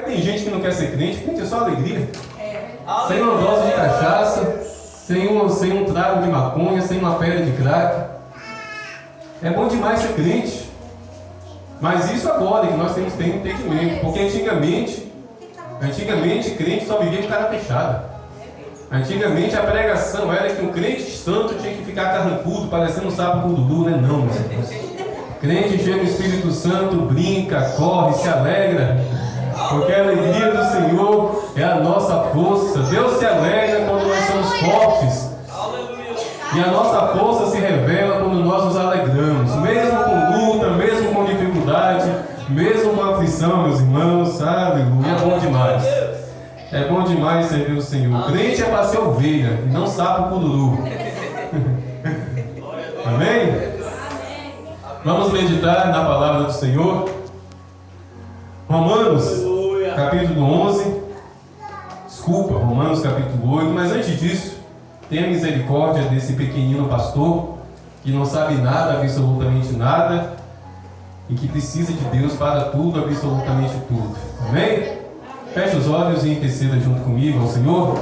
Tem gente que não quer ser crente, crente é só alegria. Sem uma dose de cachaça, sem um trago de maconha, sem uma pedra de crack. É bom demais ser crente. Mas isso agora que nós temos que ter entendimento. Porque antigamente crente só vivia com cara fechada. Antigamente a pregação era que um crente santo tinha que ficar carrancudo, parecendo um sapo com dudu, né? Não, meus irmãos. Crente cheio do Espírito Santo, brinca, corre, se alegra. Porque a alegria do Senhor é a nossa força. Deus se alegra quando nós somos fortes. E a nossa força se revela quando nós nos alegramos. Mesmo com luta, mesmo com dificuldade, mesmo com aflição, meus irmãos. Aleluia, é bom demais. É bom demais servir o Senhor. Crente é para ser ovelha, e não sapo cururu. Amém? Vamos meditar na palavra do Senhor. Romanos, capítulo 11. Desculpa, Romanos, capítulo 8. Mas antes disso, tenha misericórdia desse pequenino pastor que não sabe nada, absolutamente nada, e que precisa de Deus para tudo, absolutamente tudo. Amém? Feche os olhos e interceda junto comigo ao Senhor.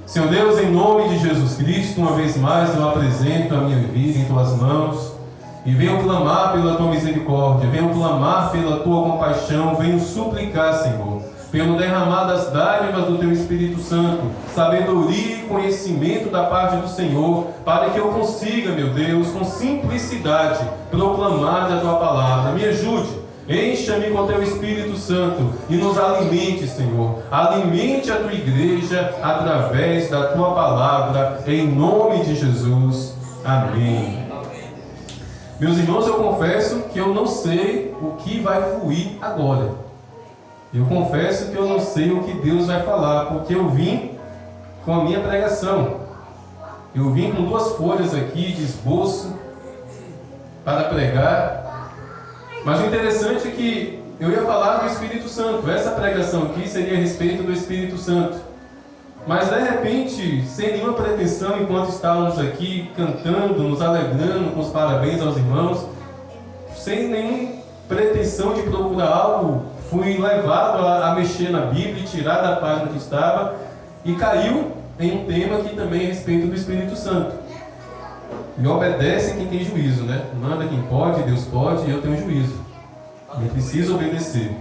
Senhor Deus, em nome de Jesus Cristo, uma vez mais eu apresento a minha vida em Tuas mãos e venho clamar pela Tua misericórdia, venho clamar pela Tua compaixão, venho suplicar, Senhor, pelo derramar das dádivas do Teu Espírito Santo, sabedoria e conhecimento da parte do Senhor, para que eu consiga, meu Deus, com simplicidade, proclamar a Tua palavra. Me ajude. Encha-me com Teu Espírito Santo e nos alimente, Senhor. Alimente a Tua igreja através da Tua palavra, em nome de Jesus. Amém. Meus irmãos, eu confesso que eu não sei o que vai fluir agora. Eu confesso que eu não sei o que Deus vai falar, porque eu vim com a minha pregação. Eu vim com 2 folhas aqui de esboço para pregar. Mas o interessante é que eu ia falar do Espírito Santo. Essa pregação aqui seria a respeito do Espírito Santo. Mas de repente, sem nenhuma pretensão, enquanto estávamos aqui cantando, nos alegrando com os parabéns aos irmãos, sem nenhuma pretensão de procurar algo, fui levado a mexer na Bíblia e tirar da página que estava, e caiu em um tema que também é a respeito do Espírito Santo. E obedece quem tem juízo, né? Manda quem pode, Deus pode, e eu tenho juízo. Eu preciso obedecer.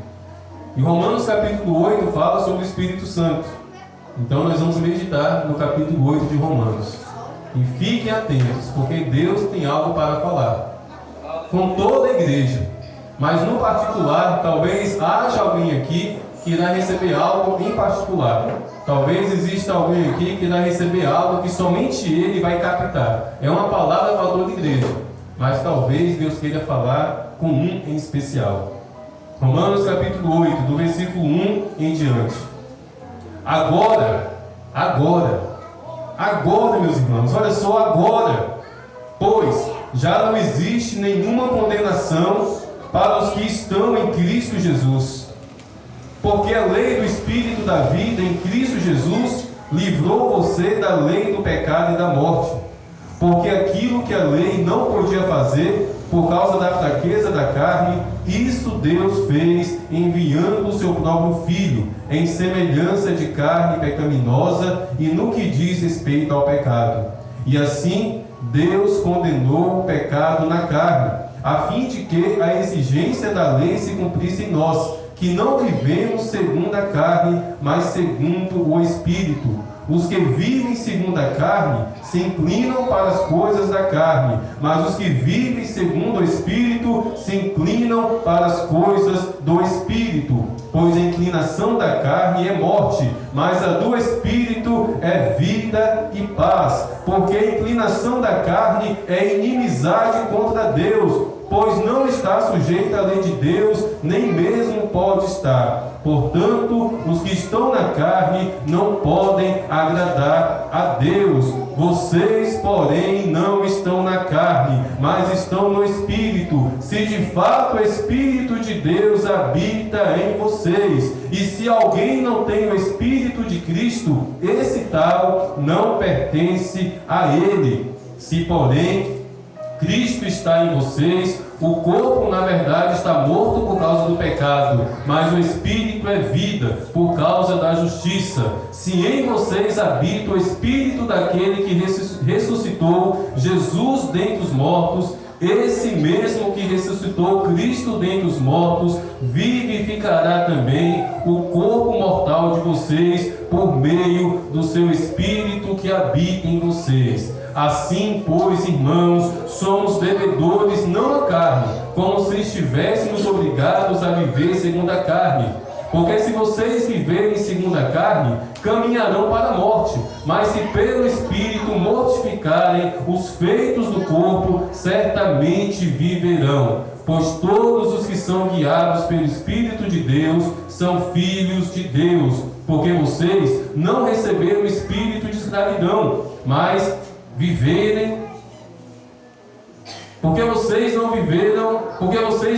E Romanos capítulo 8 fala sobre o Espírito Santo. Então nós vamos meditar no capítulo 8 de Romanos. E fiquem atentos, porque Deus tem algo para falar. Com toda a igreja. Mas no particular, talvez haja alguém aqui que irá receber algo em particular. Talvez exista alguém aqui que irá receber algo que somente ele vai captar. É uma palavra para toda a igreja, mas talvez Deus queira falar com um em especial. Romanos capítulo 8, do versículo 1 em diante. Agora, meus irmãos, olha só, agora, pois já não existe nenhuma condenação para os que estão em Cristo Jesus. Porque a lei do Espírito da vida em Cristo Jesus livrou você da lei do pecado e da morte. Porque aquilo que a lei não podia fazer, por causa da fraqueza da carne, isso Deus fez enviando o seu próprio Filho, em semelhança de carne pecaminosa e no que diz respeito ao pecado. E assim, Deus condenou o pecado na carne, a fim de que a exigência da lei se cumprisse em nós, que não vivemos segundo a carne, mas segundo o Espírito. Os que vivem segundo a carne se inclinam para as coisas da carne, mas os que vivem segundo o Espírito se inclinam para as coisas do Espírito. Pois a inclinação da carne é morte, mas a do Espírito é vida e paz. Porque a inclinação da carne é inimizade contra Deus, pois não está sujeita à lei de Deus, nem mesmo pode estar. Portanto, os que estão na carne não podem agradar a Deus. Vocês, porém, não estão na carne, mas estão no Espírito, se de fato o Espírito de Deus habita em vocês. E se alguém não tem o Espírito de Cristo, esse tal não pertence a ele. Se, porém, Cristo está em vocês, O corpo, na verdade, está morto por causa do pecado, mas o espírito é vida por causa da justiça. Se em vocês habita o espírito daquele que ressuscitou Jesus dentre os mortos, esse mesmo que ressuscitou Cristo dentre os mortos, vivificará também o corpo mortal de vocês por meio do seu Espírito que habita em vocês. Assim, pois, irmãos, somos devedores não à carne, como se estivéssemos obrigados a viver segundo a carne. Porque se vocês viverem segundo a carne, caminharão para a morte. Mas se pelo Espírito mortificarem os feitos do corpo, certamente viverão. Pois todos os que são guiados pelo Espírito de Deus são filhos de Deus. Porque vocês não receberam o espírito de escravidão, mas porque vocês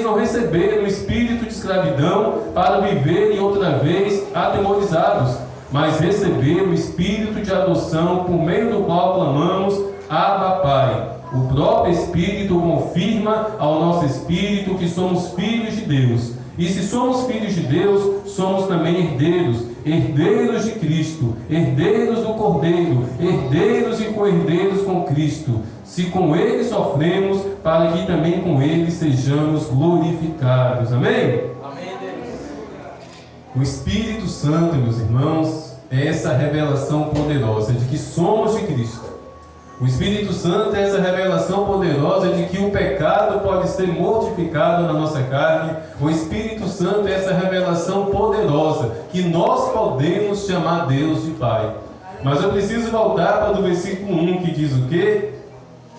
não receberam o espírito de escravidão para viverem outra vez atemorizados, mas receberam o espírito de adoção, por meio do qual clamamos: Abba, Pai. O próprio Espírito confirma ao nosso espírito que somos filhos de Deus. E se somos filhos de Deus, somos também herdeiros, herdeiros de Cristo, herdeiros do Cordeiro, herdeiros e co-herdeiros com Cristo, se com Ele sofremos, para que também com Ele sejamos glorificados. Amém? Amém, Deus. O Espírito Santo, meus irmãos, é essa revelação poderosa de que somos de Cristo. O Espírito Santo é essa revelação poderosa de que o pecado pode ser mortificado na nossa carne. O Espírito Santo é essa revelação poderosa que nós podemos chamar Deus de Pai. Mas eu preciso voltar para o versículo 1 que diz o quê?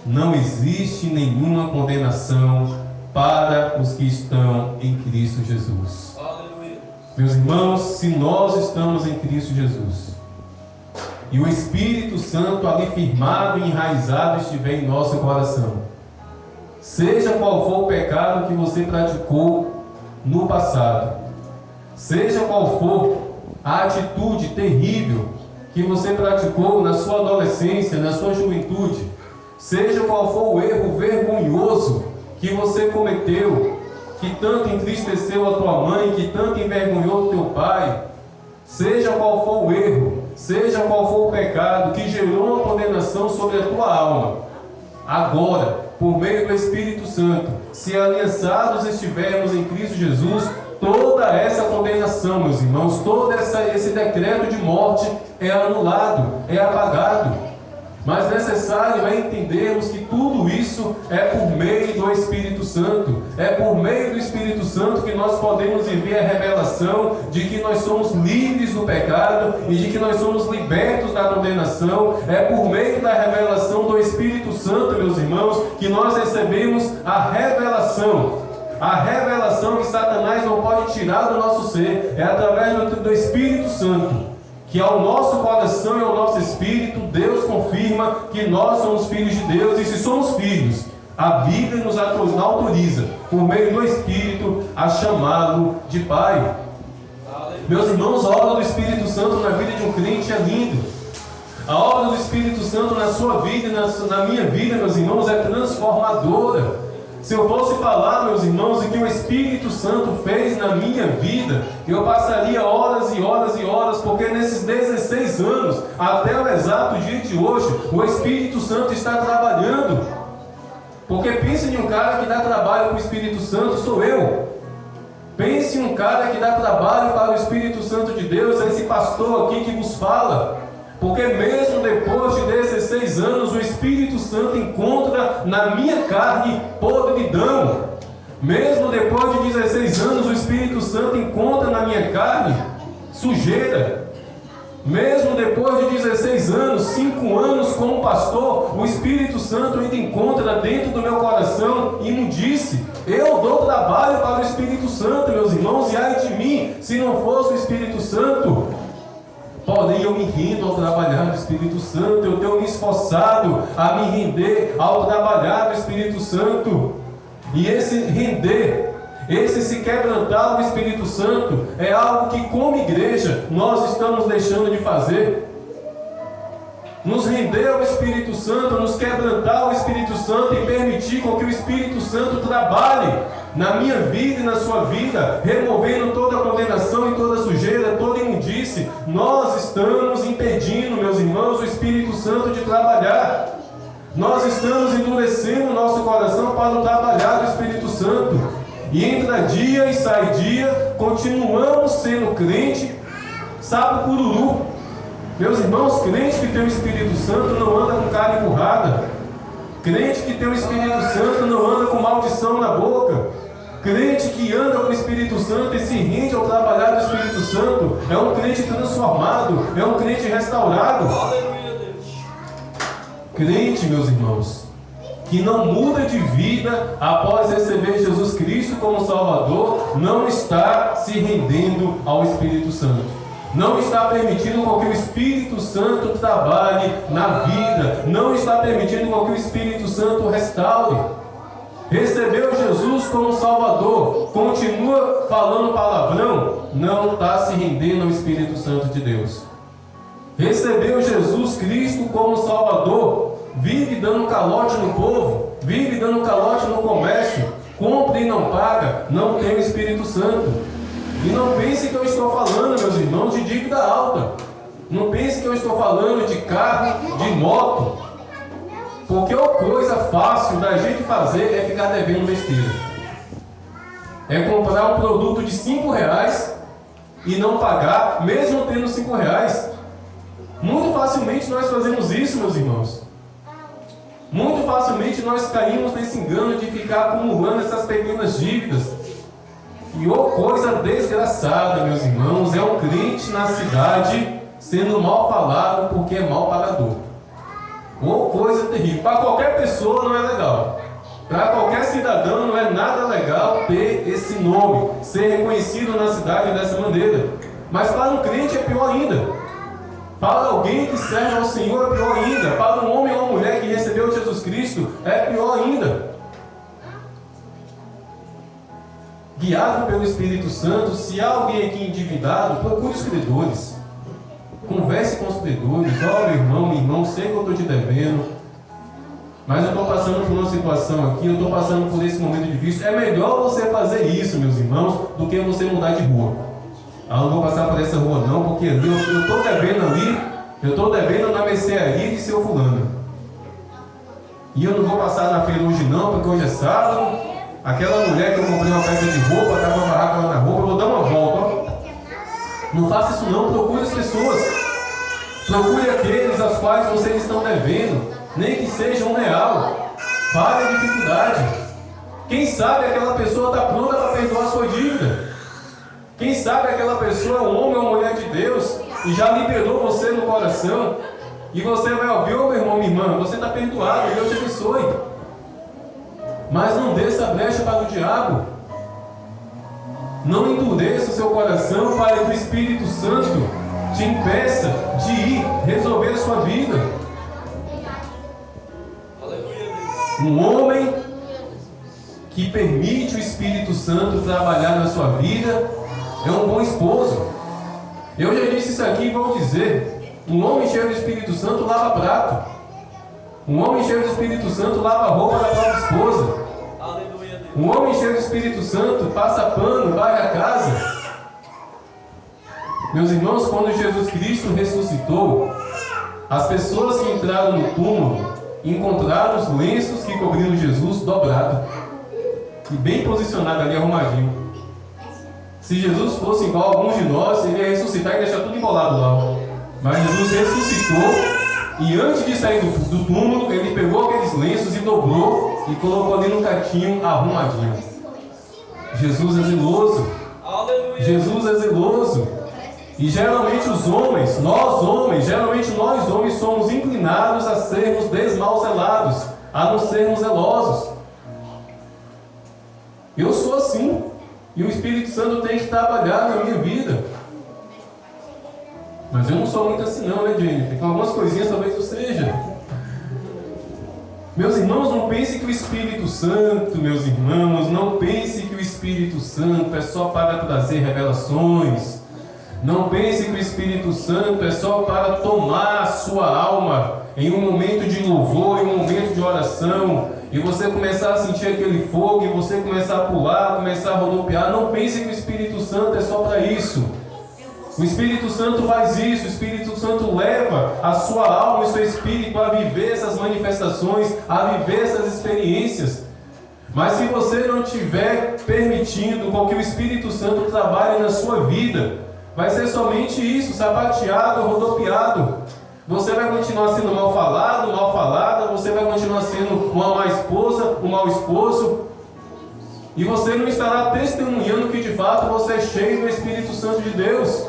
Não existe nenhuma condenação para os que estão em Cristo Jesus. Aleluia. Meus irmãos, se nós estamos em Cristo Jesus, e o Espírito Santo ali firmado e enraizado estiver em nosso coração, seja qual for o pecado que você praticou no passado, seja qual for a atitude terrível que você praticou na sua adolescência, na sua juventude, seja qual for o erro vergonhoso que você cometeu, que tanto entristeceu a tua mãe, que tanto envergonhou o teu pai, seja qual for o erro, seja qual for o pecado que gerou uma condenação sobre a tua alma, agora, por meio do Espírito Santo, se aliançados estivermos em Cristo Jesus, toda essa condenação, meus irmãos, todo esse decreto de morte é anulado, é apagado. Mas necessário é entendermos que tudo isso é por meio do Espírito Santo. É por meio do Espírito Santo que nós podemos viver a revelação de que nós somos livres do pecado e de que nós somos libertos da condenação. É por meio da revelação do Espírito Santo, meus irmãos, que nós recebemos a revelação. A revelação que Satanás não pode tirar do nosso ser. É através do Espírito Santo, que ao nosso coração e ao nosso espírito, Deus confirma que nós somos filhos de Deus. E se somos filhos, a Bíblia nos autoriza, por meio do Espírito, a chamá-lo de Pai. Meus irmãos, a obra do Espírito Santo na vida de um crente é lindo. A obra do Espírito Santo na sua vida e na minha vida, meus irmãos, é transformadora. Se eu fosse falar, meus irmãos, o que o Espírito Santo fez na minha vida, eu passaria horas e horas e horas, porque nesses 16 anos, até o exato dia de hoje, o Espírito Santo está trabalhando. Porque pense em um cara que dá trabalho para o Espírito Santo, sou eu. Pense em um cara que dá trabalho para o Espírito Santo de Deus, é esse pastor aqui que vos fala. Porque mesmo depois de 16 anos, o Espírito Santo encontra na minha carne podridão. Mesmo depois de 16 anos, o Espírito Santo encontra na minha carne sujeira. Mesmo depois de 16 anos, 5 anos como pastor, o Espírito Santo ainda encontra dentro do meu coração imundície. Eu dou trabalho para o Espírito Santo, meus irmãos, e ai de mim, se não fosse o Espírito Santo. Porém, eu me rendo ao trabalhar do Espírito Santo. Eu tenho me esforçado a me render ao trabalhar do Espírito Santo. E esse render, esse se quebrantar do Espírito Santo é algo que, como igreja, nós estamos deixando de fazer. nos render ao Espírito Santo, nos quebrantar ao Espírito Santo e permitir com que o Espírito Santo trabalhe na minha vida e na sua vida, removendo toda a condenação e toda a sujeira, toda a imundície. Nós estamos impedindo, meus irmãos, o Espírito Santo de trabalhar. Nós estamos endurecendo o nosso coração para o trabalhar do Espírito Santo. E entra dia e sai dia, continuamos sendo crente, sabe, cururu. Meus irmãos, crente que tem o Espírito Santo não anda com cara empurrada. Crente que tem o Espírito Santo não anda com maldição na boca. Crente que anda com o Espírito Santo e se rende ao trabalhar do Espírito Santo é um crente transformado, é um crente restaurado. Crente, meus irmãos, que não muda de vida após receber Jesus Cristo como Salvador, não está se rendendo ao Espírito Santo. Não está permitindo com que o Espírito Santo trabalhe na vida. Não está permitindo com que o Espírito Santo restaure. Recebeu Jesus como Salvador, continua falando palavrão, não está se rendendo ao Espírito Santo de Deus. Recebeu Jesus Cristo como Salvador, vive dando calote no povo, vive dando calote no comércio, compra e não paga, não tem o Espírito Santo. E não pense que eu estou falando, meus irmãos, de dívida alta. Não pense que eu estou falando de carro, de moto. Porque a coisa fácil da gente fazer é ficar devendo besteira. É comprar um produto de R$5 e não pagar, mesmo tendo R$5. Muito facilmente nós fazemos isso, meus irmãos. Muito facilmente nós caímos nesse engano de ficar acumulando essas pequenas dívidas. E coisa desgraçada, meus irmãos, é um crente na cidade sendo mal falado porque é mal pagador. Coisa terrível. Para qualquer pessoa não é legal. Para qualquer cidadão não é nada legal ter esse nome, ser reconhecido na cidade dessa maneira. Mas para um crente é pior ainda. Para alguém que serve ao Senhor é pior ainda. Para um homem ou uma mulher que recebeu Jesus Cristo é pior ainda. Guiado pelo Espírito Santo, se há alguém aqui endividado, procure os credores. Converse com os credores. Ó, meu irmão, minha irmã, sei que eu estou te devendo, mas eu estou passando por uma situação aqui, eu estou passando por esse momento difícil. É melhor você fazer isso, meus irmãos, do que você mudar de rua. Eu não vou passar por essa rua não, porque ali eu estou devendo ali, eu estou devendo na mercearia de seu fulano. E eu não vou passar na feira hoje não, porque hoje é sábado. Aquela mulher que eu comprei uma peça de roupa, estava uma barraca lá na roupa, eu vou dar uma volta, ó. Não faça isso não, procure as pessoas. Procure aqueles aos quais vocês estão devendo, nem que seja R$1. Fale a dificuldade. Quem sabe aquela pessoa está pronta para perdoar a sua dívida. Quem sabe aquela pessoa é um homem ou uma mulher de Deus e já liberou você no coração. E você vai ouvir, ô meu irmão, minha irmã, você está perdoado, Deus te abençoe. Mas não dê essa brecha para o diabo. Não endureça o seu coração para que o Espírito Santo te impeça de ir resolver a sua vida. Um homem que permite o Espírito Santo trabalhar na sua vida é um bom esposo. Eu já disse isso aqui e vou dizer. Um homem cheio do Espírito Santo lava prato. Um homem cheio do Espírito Santo lava a roupa da própria esposa. Um homem cheio do Espírito Santo passa pano, varre a casa. Meus irmãos, quando Jesus Cristo ressuscitou, as pessoas que entraram no túmulo encontraram os lenços que cobriram Jesus dobrado e bem posicionado ali, arrumadinho. Se Jesus fosse igual a alguns de nós, ele ia ressuscitar e deixar tudo embolado lá. Mas Jesus ressuscitou. E antes de sair do túmulo, ele pegou aqueles lenços e dobrou e colocou ali no cantinho arrumadinho. Jesus é zeloso. Jesus é zeloso. E geralmente os homens, nós homens somos inclinados a sermos desmauzelados, a não sermos zelosos. Eu sou assim. E o Espírito Santo tem que trabalhar na minha vida. Mas eu não sou muito assim não, né, Jennifer? Com algumas coisinhas talvez eu seja. Meus irmãos, não pense que o Espírito Santo, meus irmãos, não pense que o Espírito Santo é só para trazer revelações. Não pense que o Espírito Santo é só para tomar a sua alma em um momento de louvor, em um momento de oração, e você começar a sentir aquele fogo, e você começar a pular, começar a rodopiar. Não pense que o Espírito Santo é só para isso. O Espírito Santo faz isso. O Espírito Santo leva a sua alma e seu espírito a viver essas manifestações, a viver essas experiências. Mas se você não estiver permitindo com que o Espírito Santo trabalhe na sua vida, vai ser somente isso, sapateado, rodopiado. Você vai continuar sendo mal falado, mal falada, você vai continuar sendo uma má esposa, um mau esposo, e você não estará testemunhando que de fato você é cheio do Espírito Santo de Deus.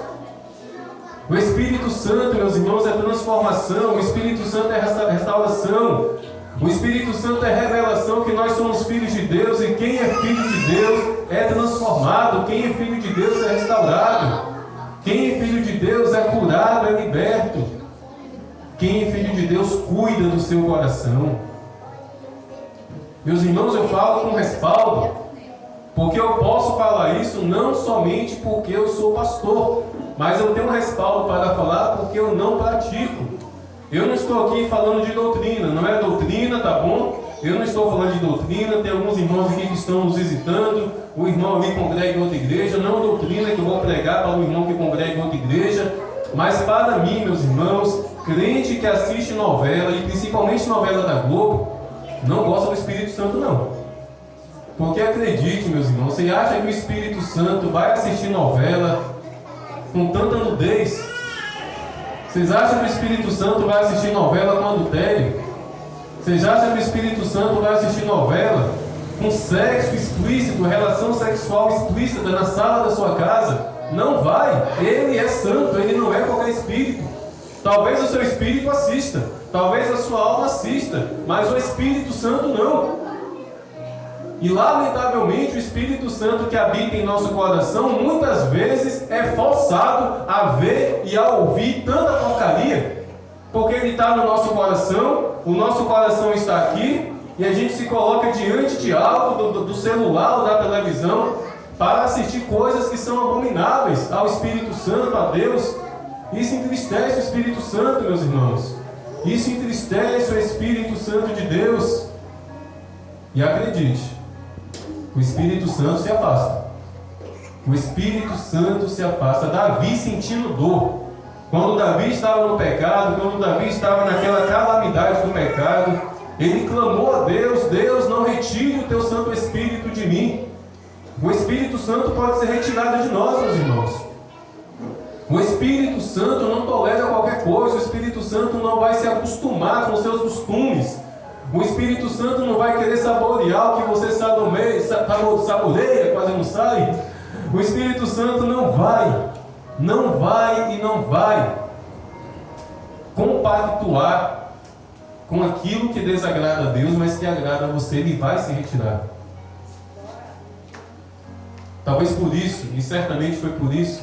O Espírito Santo, meus irmãos, é transformação. O Espírito Santo é restauração. O Espírito Santo é revelação que nós somos filhos de Deus, e quem é filho de Deus é transformado. Quem é filho de Deus é restaurado. Quem é filho de Deus é curado, é liberto. Quem é filho de Deus cuida do seu coração. Meus irmãos, eu falo com respaldo, porque eu posso falar isso não somente porque eu sou pastor, mas eu tenho um respaldo para falar porque eu não pratico. Eu não estou aqui falando de doutrina, não é doutrina, tá bom? Eu não estou falando de doutrina. Tem alguns irmãos aqui que estão nos visitando. O irmão ali congrega em outra igreja. Não é doutrina que eu vou pregar para o irmão que congrega em outra igreja. Mas para mim, meus irmãos, crente que assiste novela, e principalmente novela da Globo, não gosta do Espírito Santo, não. Porque acredite, meus irmãos, você acha que o Espírito Santo vai assistir novela com tanta nudez? Vocês acham que o Espírito Santo vai assistir novela com adultério? Vocês acham que o Espírito Santo vai assistir novela com sexo explícito, relação sexual explícita na sala da sua casa? Não vai. Ele é santo, ele não é qualquer espírito. Talvez o seu espírito assista, talvez a sua alma assista, mas o Espírito Santo não. E lamentavelmente o Espírito Santo que habita em nosso coração muitas vezes é forçado a ver e a ouvir tanta porcaria, porque ele está no nosso coração, o nosso coração está aqui, e a gente se coloca diante de algo do celular ou da televisão para assistir coisas que são abomináveis ao Espírito Santo, a Deus. Isso entristece o Espírito Santo, meus irmãos. Isso entristece o Espírito Santo de Deus. E acredite, o Espírito Santo se afasta. O Espírito Santo se afasta. Davi sentindo dor. Quando Davi estava no pecado, quando Davi estava naquela calamidade do pecado, ele clamou a Deus: Deus, não retire o teu Santo Espírito de mim. O Espírito Santo pode ser retirado de nós, meus irmãos. O Espírito Santo não tolera qualquer coisa. O Espírito Santo não vai se acostumar com seus costumes. O Espírito Santo não vai querer saborear o que você saboreia, quase não sai. O Espírito Santo não vai compactuar com aquilo que desagrada a Deus, mas que agrada a você. Ele vai se retirar. Talvez por isso, e certamente foi por isso,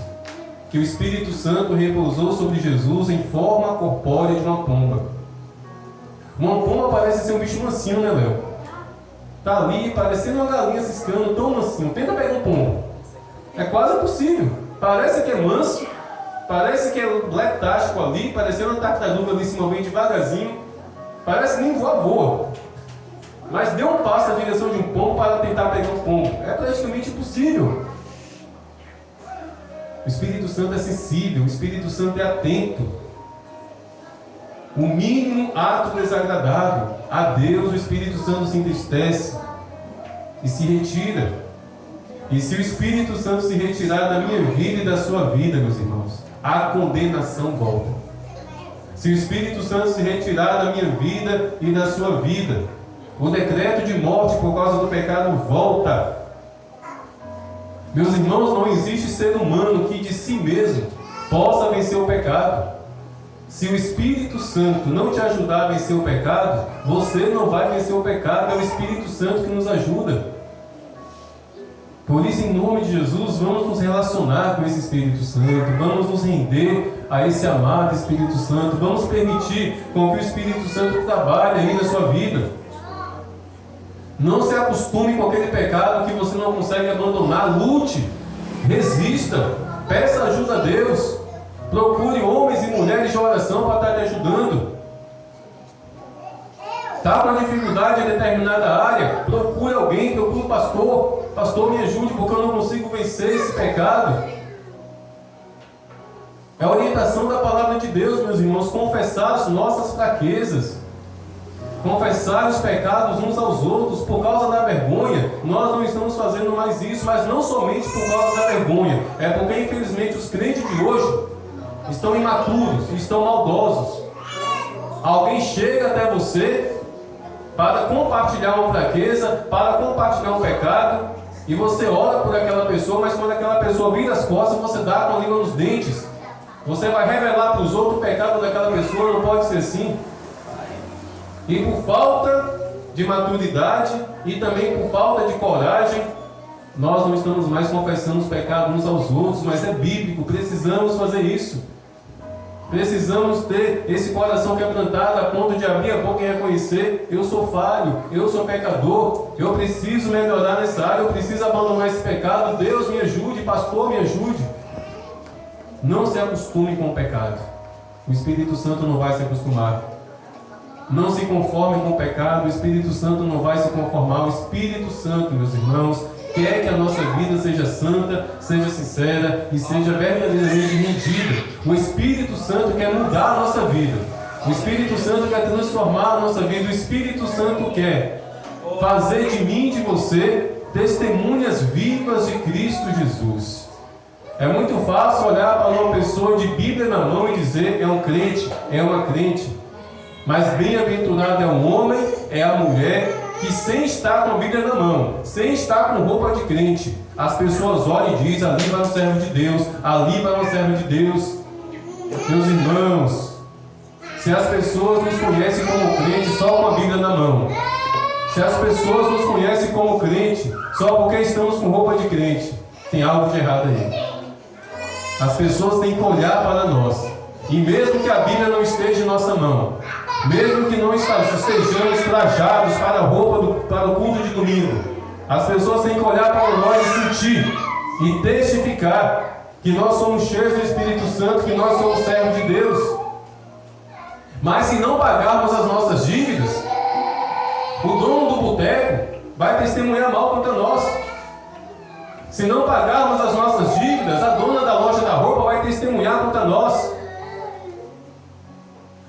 que o Espírito Santo repousou sobre Jesus em forma corpórea de uma pomba. Uma pomba parece ser um bicho mansinho, né, Léo? Tá ali parecendo uma galinha ciscando, tão mansinho. Tenta pegar um pombo. É quase impossível. Parece que é manso, parece que é letástico ali, parecendo uma tartaruga ali se movendo devagarzinho. Parece que nem voa. Mas dê um passo na direção de um pombo para tentar pegar um pombo. É praticamente impossível. O Espírito Santo é sensível, o Espírito Santo é atento. O mínimo ato desagradável a Deus, o Espírito Santo se entristece e se retira. E se o Espírito Santo se retirar da minha vida e da sua vida, meus irmãos, a condenação volta. Se o Espírito Santo se retirar da minha vida e da sua vida, o decreto de morte por causa do pecado volta. Meus irmãos, não existe ser humano que de si mesmo possa vencer o pecado. Se o Espírito Santo não te ajudar a vencer o pecado, você não vai vencer o pecado. É o Espírito Santo que nos ajuda. Por isso, em nome de Jesus, vamos nos relacionar com esse Espírito Santo, vamos nos render a esse amado Espírito Santo, vamos permitir com que o Espírito Santo trabalhe aí na sua vida. Não se acostume com aquele pecado que você não consegue abandonar. Lute, resista, Peça ajuda a Deus. Procure homens e mulheres de oração para estar te ajudando. Está com dificuldade em determinada área? Procure alguém, procure um pastor. Pastor, me ajude, porque eu não consigo vencer esse pecado. É a orientação da palavra de Deus, meus irmãos. Confessar as nossas fraquezas. Confessar os pecados uns aos outros. Por causa da vergonha, nós não estamos fazendo mais isso. Mas não somente por causa da vergonha. É porque, infelizmente, os crentes de hoje estão imaturos, estão maldosos. Alguém chega até você para compartilhar uma fraqueza, para compartilhar um pecado, e você ora por aquela pessoa, mas quando aquela pessoa vira as costas, você dá com a língua nos dentes. Você vai revelar para os outros o pecado daquela pessoa. Não pode ser assim. E por falta de maturidade e também por falta de coragem, nós não estamos mais confessando os pecados uns aos outros, mas é bíblico, precisamos fazer isso. Precisamos ter esse coração quebrantado a ponto de abrir a boca e reconhecer: eu sou falho, eu sou pecador, eu preciso melhorar nessa área, eu preciso abandonar esse pecado. Deus me ajude, pastor me ajude. Não se acostume com o pecado. O Espírito Santo não vai se acostumar. Não se conforme com o pecado. O Espírito Santo não vai se conformar. O Espírito Santo, meus irmãos, quer que a nossa vida seja santa, seja sincera e seja verdadeiramente rendida. O Espírito Santo quer mudar a nossa vida. O Espírito Santo quer transformar a nossa vida. O Espírito Santo quer fazer de mim e de você testemunhas vivas de Cristo Jesus. É muito fácil olhar para uma pessoa de Bíblia na mão e dizer: é um crente, é uma crente. Mas bem-aventurado é o homem, é a mulher que, sem estar com a Bíblia na mão, sem estar com roupa de crente, as pessoas olham e dizem: ali vai um servo de Deus, ali vai um servo de Deus. Meus irmãos, se as pessoas nos conhecem como crente só com a Bíblia na mão, se as pessoas nos conhecem como crente só porque estamos com roupa de crente, tem algo de errado aí. As pessoas têm que olhar para nós, e mesmo que a Bíblia não esteja em nossa mão, mesmo que não estejamos trajados para a roupa para o culto de domingo, as pessoas têm que olhar para nós e sentir e testificar que nós somos cheios do Espírito Santo, que nós somos servos de Deus. Mas se não pagarmos as nossas dívidas, o dono do boteco vai testemunhar mal contra nós. Se não pagarmos as nossas dívidas, a dona da loja da roupa vai testemunhar contra nós.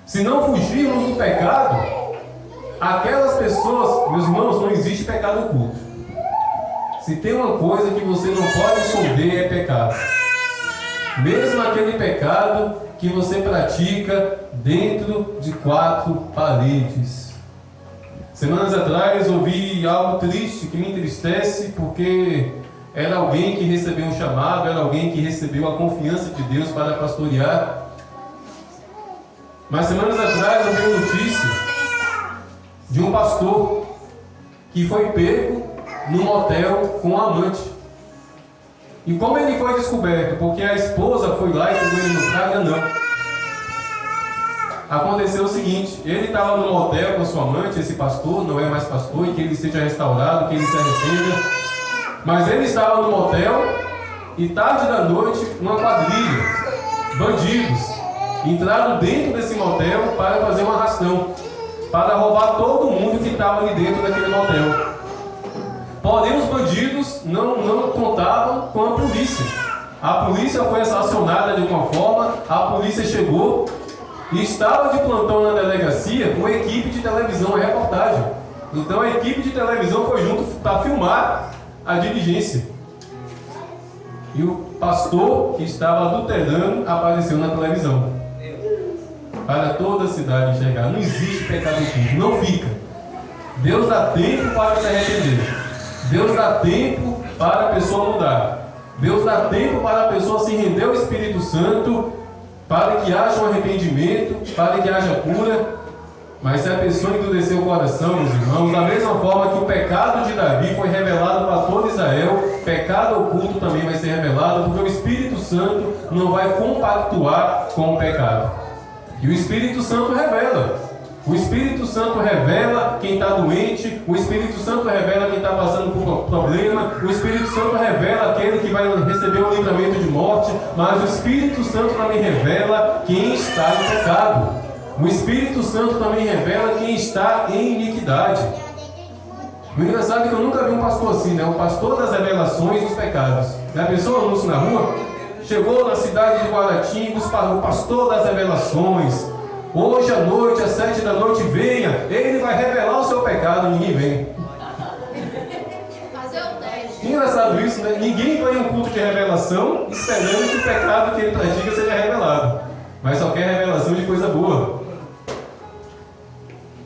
Se não fugirmos do pecado, aquelas pessoas, meus irmãos, não existe pecado oculto. Se tem uma coisa que você não pode esconder, é pecado. Mesmo aquele pecado que você pratica dentro de 4 paredes. Semanas atrás ouvi algo triste que me entristece, porque era alguém que recebeu um chamado, era alguém que recebeu a confiança de Deus para pastorear. Mas semanas atrás eu vi uma notícia de um pastor que foi pego num hotel com um amante. E como ele foi descoberto? Porque a esposa foi lá e pegou ele no traga, não. Aconteceu o seguinte: ele estava num hotel com sua amante, esse pastor não é mais pastor, e que ele seja restaurado, que ele se arrependa. Mas ele estava no motel e tarde da noite uma quadrilha, bandidos, entraram dentro desse motel para fazer uma arrastão, para roubar todo mundo que estava ali dentro daquele motel. Porém, os bandidos não contavam com a polícia. A polícia foi acionada de alguma forma, a polícia chegou e estava de plantão na delegacia com a equipe de televisão, a reportagem. Então a equipe de televisão foi junto para filmar a diligência. E o pastor que estava adulterando apareceu na televisão para toda a cidade enxergar. Não existe pecado oculto, não fica. Deus dá tempo para se arrepender. Deus dá tempo para a pessoa mudar. Deus dá tempo para a pessoa se render ao Espírito Santo, para que haja um arrependimento, para que haja cura. Mas se a pessoa endurecer o coração, meus irmãos, da mesma forma que o pecado de Davi foi revelado para todo Israel, pecado oculto também vai ser revelado, porque o Espírito Santo não vai compactuar com o pecado. E o Espírito Santo revela. O Espírito Santo revela quem está doente, o Espírito Santo revela quem está passando por problema, o Espírito Santo revela aquele que vai receber um livramento de morte, mas o Espírito Santo também revela quem está em pecado. O Espírito Santo também revela quem está em iniquidade. O engraçado é que eu nunca vi um pastor assim, né? O pastor das revelações dos pecados. Já pensou o anúncio na rua? Chegou na cidade de Guaratinga, o pastor das revelações. Hoje à noite, às 7 da noite, venha. Ele vai revelar o seu pecado. Ninguém vem. Engraçado isso, né? Ninguém vai em um culto de revelação esperando que o pecado que ele pratica seja revelado. Mas só quer revelação de coisa boa.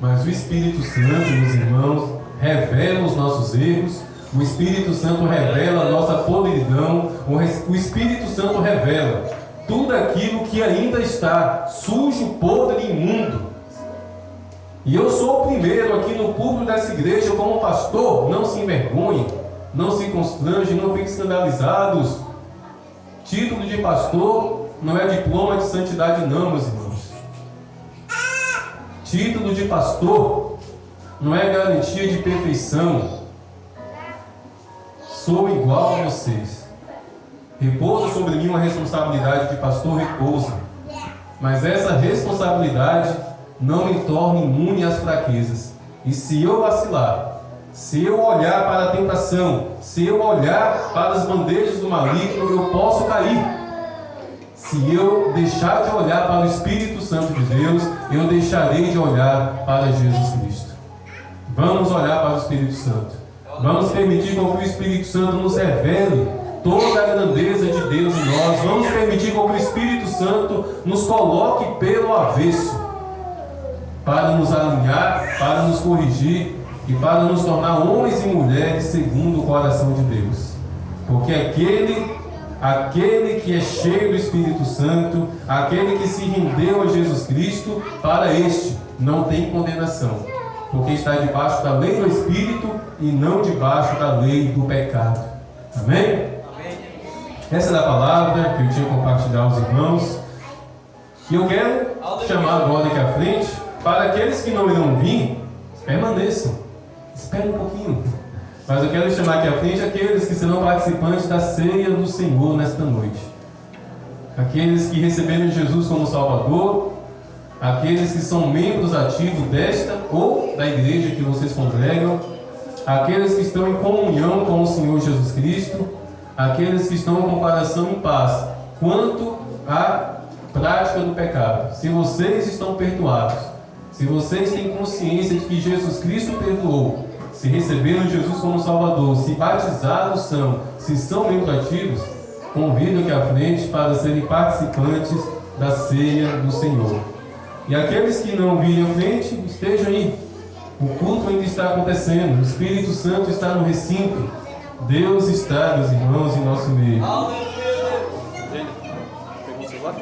Mas o Espírito Santo, meus irmãos, revela os nossos erros. O Espírito Santo revela a nossa podridão. O Espírito Santo revela tudo aquilo que ainda está sujo, podre e imundo. E eu sou o primeiro aqui no púlpito dessa igreja, como pastor, não se envergonhe, não se constrange, não fique escandalizados. Título de pastor não é diploma de santidade não, meus irmãos. Título de pastor não é garantia de perfeição. Sou igual a vocês. Repousa sobre mim uma responsabilidade de pastor, repousa. Mas essa responsabilidade não me torna imune às fraquezas. E se eu vacilar, se eu olhar para a tentação, se eu olhar para as bandejas do maligno, eu posso cair. Se eu deixar de olhar para o Espírito Santo de Deus, eu deixarei de olhar para Jesus Cristo. Vamos olhar para o Espírito Santo. Vamos permitir que o Espírito Santo nos revele toda a grandeza de Deus em nós. Vamos permitir que o Espírito Santo nos coloque pelo avesso, para nos alinhar, para nos corrigir e para nos tornar homens e mulheres segundo o coração de Deus. Porque aquele que é cheio do Espírito Santo, aquele que se rendeu a Jesus Cristo, para este não tem condenação, porque está debaixo da lei do Espírito e não debaixo da lei do pecado. Amém? Essa é a palavra que eu tinha que compartilhar aos irmãos. E eu quero chamar agora aqui à frente, para aqueles que não irão vir, permaneçam. Espere um pouquinho. Mas eu quero chamar aqui à frente aqueles que serão participantes da ceia do Senhor nesta noite. Aqueles que receberam Jesus como Salvador, aqueles que são membros ativos desta ou da igreja que vocês congregam, aqueles que estão em comunhão com o Senhor Jesus Cristo, aqueles que estão com o coração em paz quanto à prática do pecado. Se vocês estão perdoados, se vocês têm consciência de que Jesus Cristo perdoou, se receberam Jesus como Salvador, se batizados são, se são membros ativos, convido aqui à frente para serem participantes da ceia do Senhor. E aqueles que não virem à frente, estejam aí. O culto ainda está acontecendo, o Espírito Santo está no recinto. Deus está, meus irmãos, em nosso meio. Pegou o celular?